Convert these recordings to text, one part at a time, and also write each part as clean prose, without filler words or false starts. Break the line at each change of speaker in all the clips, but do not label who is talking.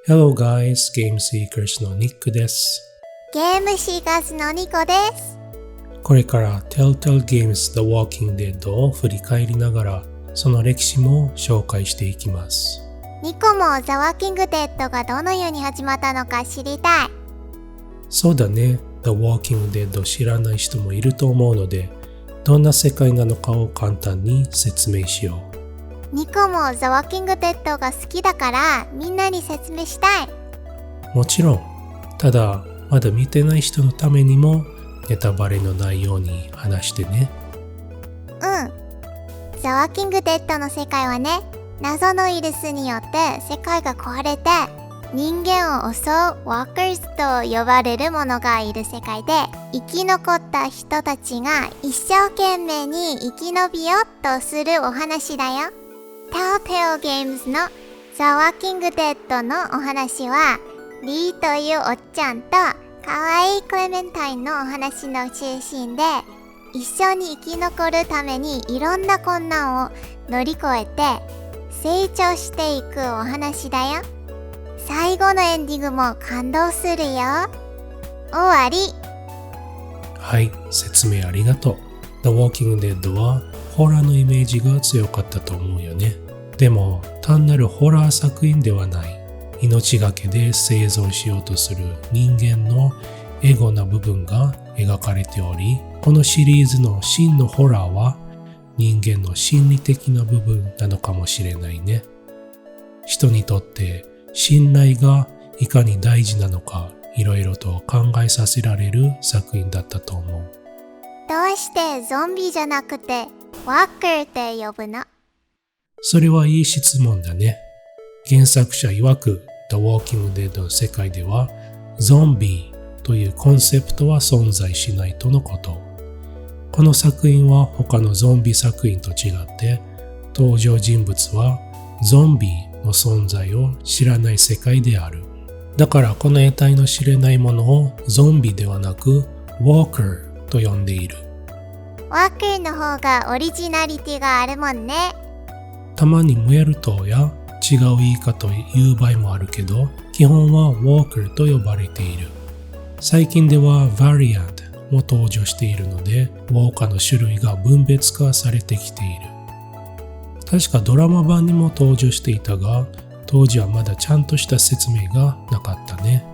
Hello guys, Game Seekers のニックです。
ゲームシーカーズのニコです。
これから Telltale Games The Walking Dead を振り返りながら、その歴史も紹介していきます。
ニコも The Walking Dead がどのように始まったのか知りたい。
そうだね、The Walking Dead を知らない人もいると思うので、どんな世界なのかを簡単に説明しよう。
ニコも The Walking Dead が好きだからみんなに説明したい。
もちろん、ただまだ見てない人のためにもネタバレのないように話してね。
The Walking Dead の世界はね、謎のウイルスによって世界が壊れて人間を襲う Walkers と呼ばれるものがいる世界で、生き残った人たちが一生懸命に生き延びようとするお話だよ。Telltale Games の The Walking Dead のお話は、リーというおっちゃんと可愛いクレメンタインのお話の中心で、一緒に生き残るためにいろんな困難を乗り越えて成長していくお話だよ。最後のエンディングも感動するよ。終わり。
はい、説明ありがとう。The Walking Dead はホラーのイメージが強かったと思うよね。でも単なるホラー作品ではない。命がけで生存しようとする人間のエゴな部分が描かれており、このシリーズの真のホラーは人間の心理的な部分なのかもしれないね。人にとって信頼がいかに大事なのか、いろいろと考えさせられる作品だったと思う。
どうしてゾンビじゃなくてワーカーって呼ぶの？
それはいい質問だね。原作者曰く The Walking Dead の世界ではゾンビというコンセプトは存在しないとのこと。この作品は他のゾンビ作品と違って登場人物はゾンビの存在を知らない世界である。だからこの得体の知れないものをゾンビではなく Walker と呼んでいる。
ワーカーの方がオリジナリティがあるもんね。
たまにムエルトや違う言い方を言う場合もあるけど、基本は Walker と呼ばれている。最近では Variant も登場しているので、ウォーカーの種類が分別化されてきている。確かドラマ版にも登場していたが、当時はまだちゃんとした説明がなかったね。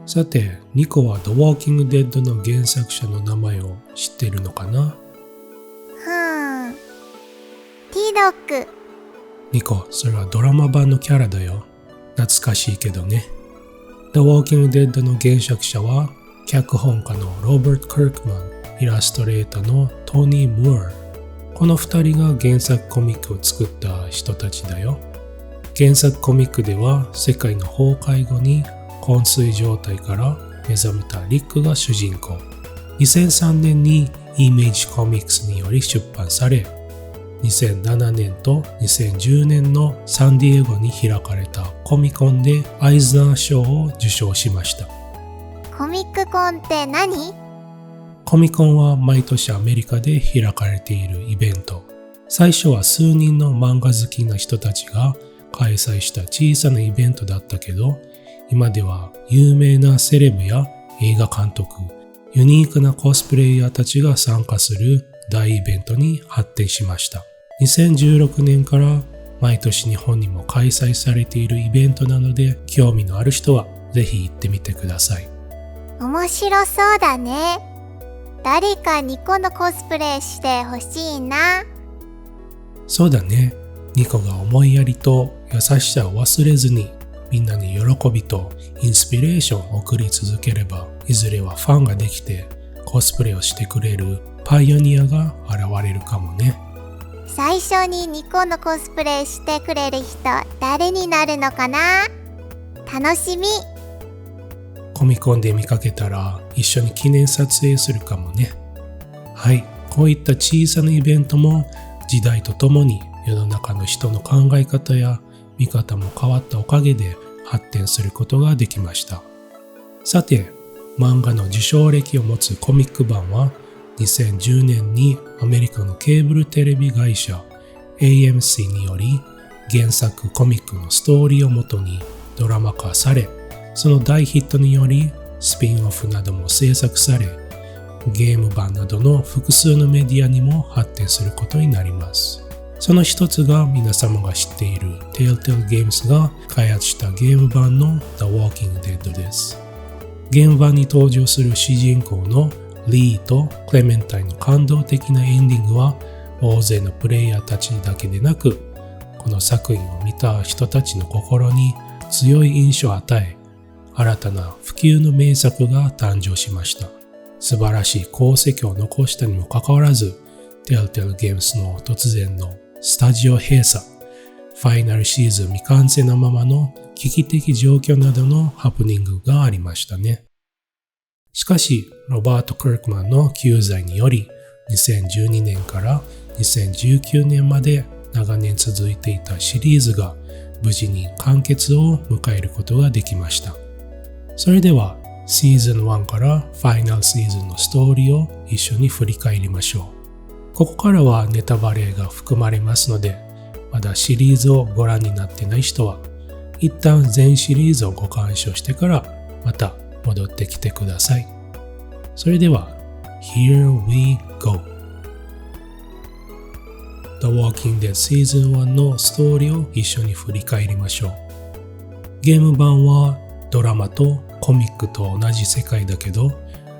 さて、ニコは The Walking Dead の原作者の名前を知っているのかな？
ティドック。
ニコ、それはドラマ版のキャラだよ。懐かしいけどね。The Walking Dead の原作者は、脚本家のロバート・キークマン、イラストレーターのトニー・ムーア。この二人が原作コミックを作った人たちだよ。原作コミックでは、世界の崩壊後に昏睡状態から目覚めたリックが主人公。2003年にイメージコミックスにより出版され、2007年と2010年のサンディエゴに開かれたコミコンでアイズナー賞を受賞しました。
コミックコンって何？
コミコンは毎年アメリカで開かれているイベント。最初は数人の漫画好きな人たちが開催した小さなイベントだったけど、今では有名なセレブや映画監督、ユニークなコスプレイヤーたちが参加する大イベントに発展しました。2016年から毎年日本にも開催されているイベントなので、興味のある人はぜひ行ってみてください。
面白そうだね。誰かニコのコスプレしてほしいな。
そうだね。ニコが思いやりと優しさを忘れずに、みんなに喜びとインスピレーションを送り続ければ、いずれはファンができてコスプレをしてくれるパイオニアが現れるかもね。
最初にニコのコスプレしてくれる人、誰になるのかな？楽しみ。
コミコンで見かけたら一緒に記念撮影するかもね。はい、こういった小さなイベントも時代とともに世の中の人の考え方や見方も変わったおかげで発展することができました。さて、漫画の受賞歴を持つコミック版は2010年にアメリカのケーブルテレビ会社 AMC により原作コミックのストーリーをもとにドラマ化され、その大ヒットによりスピンオフなども制作され、ゲーム版などの複数のメディアにも発展することになります。その一つが皆様が知っている Telltale Games が開発したゲーム版の The Walking Dead です。ゲーム版に登場する主人公のリーとクレメンタインの感動的なエンディングは大勢のプレイヤーたちだけでなく、この作品を見た人たちの心に強い印象を与え、新たな普及の名作が誕生しました。素晴らしい功績を残したにもかかわらず、Telltale Games の突然のスタジオ閉鎖、ファイナルシーズン未完成なままの危機的状況などのハプニングがありましたね。しかし、ロバート・クルクマンの救済により、2012年から2019年まで長年続いていたシリーズが無事に完結を迎えることができました。それでは、シーズン1からファイナルシーズンのストーリーを一緒に振り返りましょう。ここからはネタバレが含まれますので、まだシリーズをご覧になっていない人は、一旦全シリーズをご鑑賞してからまた戻ってきてください。それでは、Here we go! The Walking Dead Season 1のストーリーを一緒に振り返りましょう。ゲーム版はドラマとコミックと同じ世界だけど、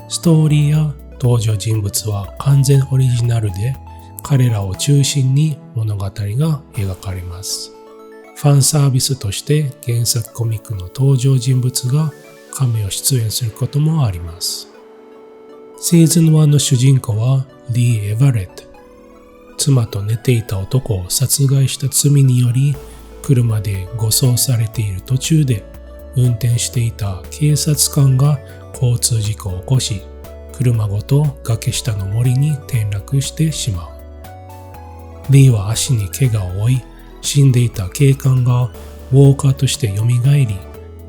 ストーリーや登場人物は完全オリジナルで、彼らを中心に物語が描かれます。ファンサービスとして原作コミックの登場人物がカメオ出演することもあります。シーズン1の主人公はリー・エヴァレット。妻と寝ていた男を殺害した罪により、車で護送されている途中で、運転していた警察官が交通事故を起こし、車ごと崖下の森に転落してしまう。リーは足に怪我を負い、死んでいた警官がウォーカーとして蘇り、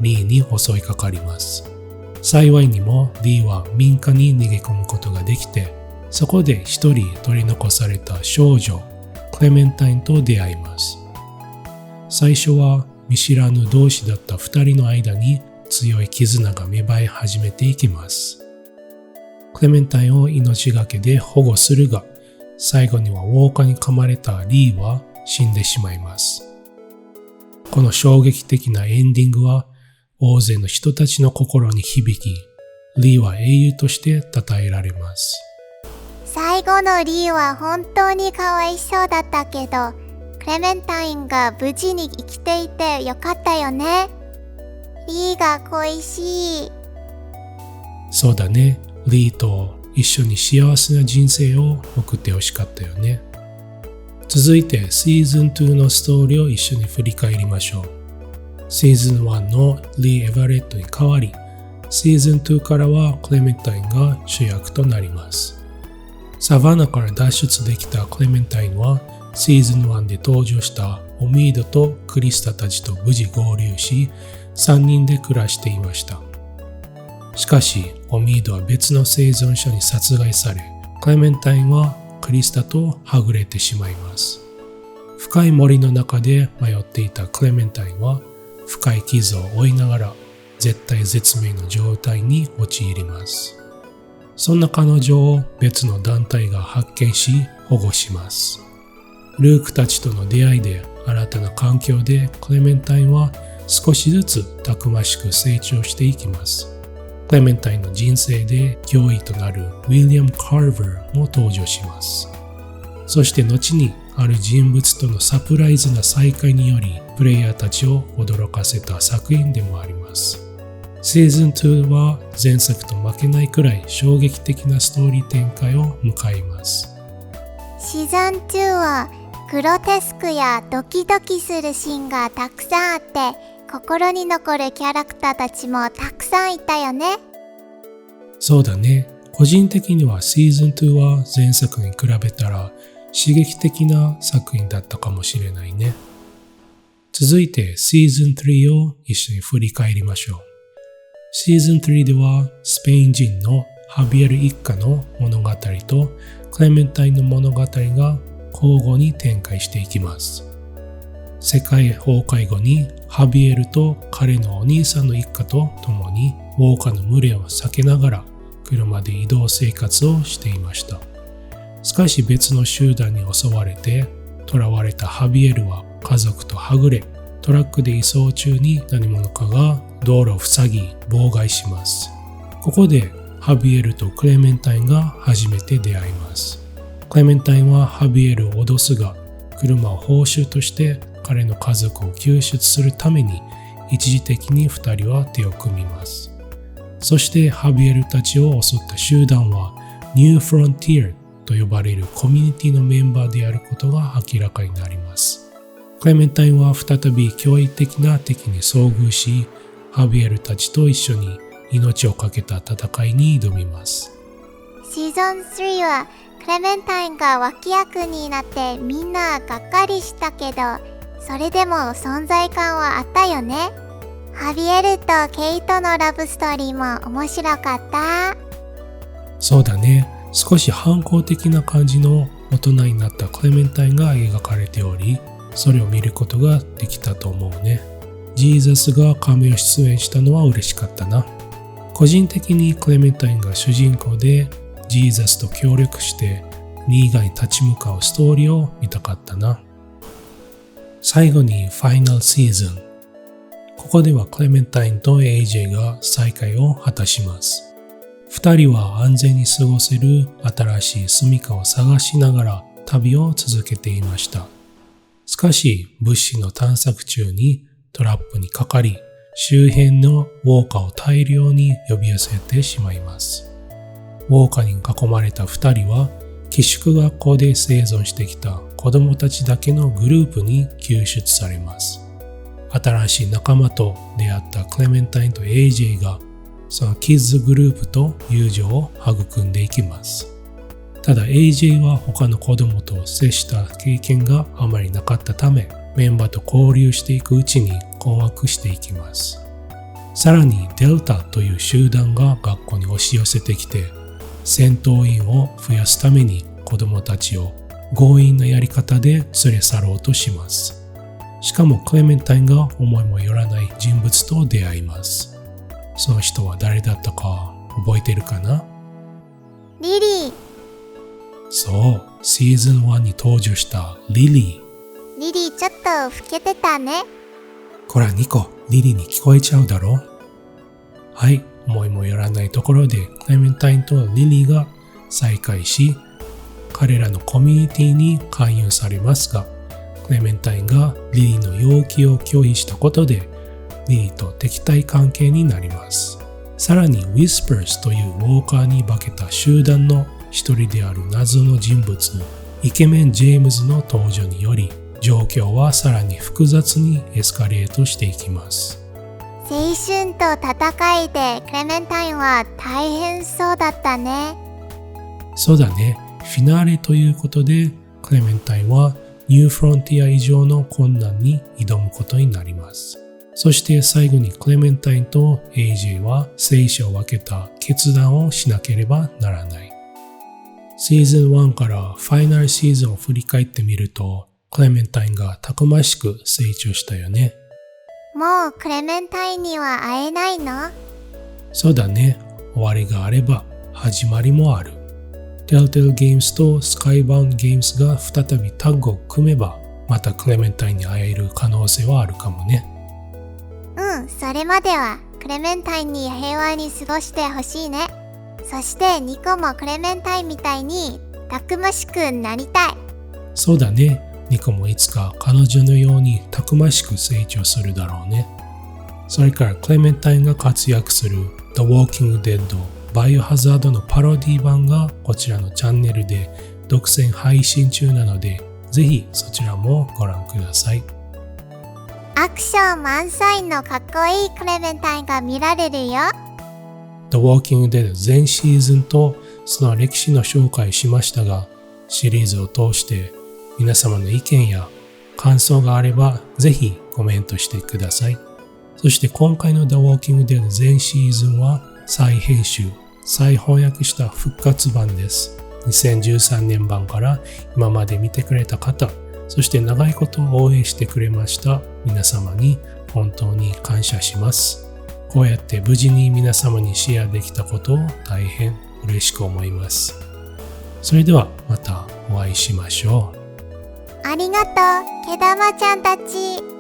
リーに襲いかかります。幸いにもリーは民家に逃げ込むことができて、そこで一人取り残された少女、クレメンタインと出会います。最初は見知らぬ同士だった二人の間に強い絆が芽生え始めていきます。クレメンタインを命がけで保護するが、最後にはウォーカーに噛まれたリーは死んでしまいます。この衝撃的なエンディングは大勢の人たちの心に響き、リーは英雄として称えられます。
最後のリーは本当にかわいそうだったけど、クレメンタインが無事に生きていてよかったよね。リーが恋しい。
そうだね。リーと一緒に幸せな人生を送ってほしかったよね。続いてシーズン2のストーリーを一緒に振り返りましょう。シーズン1のリー・エヴァレットに代わり、シーズン2からはクレメンタインが主役となります。サバナから脱出できたクレメンタインは、シーズン1で登場したオミードとクリスタたちと無事合流し、3人で暮らしていました。しかし、オミードは別の生存者に殺害され、クレメンタインはクリスタとはぐれてしまいます。深い森の中で迷っていたクレメンタインは、深い傷を負いながら絶体絶命の状態に陥ります。そんな彼女を別の団体が発見し保護します。ルークたちとの出会いで新たな環境でクレメンタインは少しずつたくましく成長していきます。クレメンタインの人生で脅威となるウィリアム・カーバーも登場します。そして後にある人物とのサプライズな再会によりプレイヤーたちを驚かせた作品でもあります。シーズン2は前作と負けないくらい衝撃的なストーリー展開を迎えます。
シーズン2はグロテスクやドキドキするシーンがたくさんあって心に残るキャラクターたちもたくさんいたよね。
そうだね。個人的にはシーズン2は前作に比べたら刺激的な作品だったかもしれないね。続いてシーズン3を一緒に振り返りましょう。シーズン3ではスペイン人のハビエル一家の物語とクレメンタインの物語が交互に展開していきます。世界崩壊後にハビエルと彼のお兄さんの一家と共にウォーカーの群れを避けながら車で移動生活をしていました。しかし別の集団に襲われて囚われたハビエルは家族とはぐれ、トラックで移送中に何者かが道路を塞ぎ妨害します。ここでハビエルとクレメンタインが初めて出会います。クレメンタインはハビエルを脅すが、車を報酬として彼の家族を救出するために一時的に2人は手を組みます。そしてハビエルたちを襲った集団はニューフロンティアと呼ばれるコミュニティのメンバーであることが明らかになります。クレメンタインは再び驚異的な敵に遭遇し、ハビエルたちと一緒に命を懸けた戦いに挑みます。
シーズン3はクレメンタインが脇役になってみんながっかりしたけど、それでも存在感はあったよね。ハビエルとケイトのラブストーリーも面白かった。
そうだね。少し反抗的な感じの大人になったクレメンタインが描かれており、それを見ることができたと思うね。ジーザスがカメオ出演したのは嬉しかったな。個人的にクレメンタインが主人公でジーザスと協力してニーガに立ち向かうストーリーを見たかったな。最後にファイナルシーズン。ここではクレメンタインと AJ が再会を果たします。二人は安全に過ごせる新しい住処を探しながら旅を続けていました。しかし物資の探索中にトラップにかかり、周辺のウォーカーを大量に呼び寄せてしまいます。ウォーカーに囲まれた二人は寄宿学校で生存してきた子供たちだけのグループに救出されます。新しい仲間と出会ったクレメンタインと AJ がそのキッズグループと友情を育んでいきます。ただ AJ は他の子供と接した経験があまりなかったため、メンバーと交流していくうちに困惑していきます。さらにデルタという集団が学校に押し寄せてきて、戦闘員を増やすために子供たちを強引なやり方で連れ去ろうとします。しかもクレメンタインが思いもよらない人物と出会います。その人は誰だったか覚えてるかな？
リリー。
そう、シーズン1に登場したリリー。
リリーちょっと老けてたね。
こらニコ、リリーに聞こえちゃうだろ？はい、思いもよらないところでクレメンタインとリリーが再会し、彼らのコミュニティに勧誘されますが、クレメンタインがリリーの要求を拒否したことで、リリーと敵対関係になります。さらに Whispers というウォーカーに化けた集団の一人である謎の人物、イケメンジェームズの登場により、状況はさらに複雑にエスカレートしていきます。
青春と戦いでクレメンタインは大変そうだったね。
そうだね。フィナーレということで、クレメンタインはニューフロンティア以上の困難に挑むことになります。そして最後にクレメンタインと AJ は生死を分けた決断をしなければならない。シーズン1からファイナルシーズンを振り返ってみると、クレメンタインがたくましく成長したよね。
もうクレメンタインには会えないの？
そうだね。終わりがあれば始まりもある。Telltale Games と Skybound Games が再びタッグを組めば、またクレメンタインに会える可能性はあるかもね。
それまではクレメンタインに平和に過ごしてほしいね。そしてニコもクレメンタインみたいにたくましくなりたい。
そうだね。ニコもいつか彼女のようにたくましく成長するだろうね。それからクレメンタインが活躍する The Walking Dead バイオハザードのパロディ版がこちらのチャンネルで独占配信中なので、ぜひそちらもご覧ください。
アクション満載のかっこいいクレメンタインが見られるよ。
The Walking Dead 全シーズンとその歴史の紹介しましたが、シリーズを通して皆様の意見や感想があればぜひコメントしてください。そして今回の The Walking Dead 全シーズンは再編集、再翻訳した復活版です。2013年版から今まで見てくれた方、そして長いこと応援してくれました皆様に本当に感謝します。こうやって無事に皆様にシェアできたことを大変嬉しく思います。それではまたお会いしましょう。
ありがとう、けだまちゃんたち。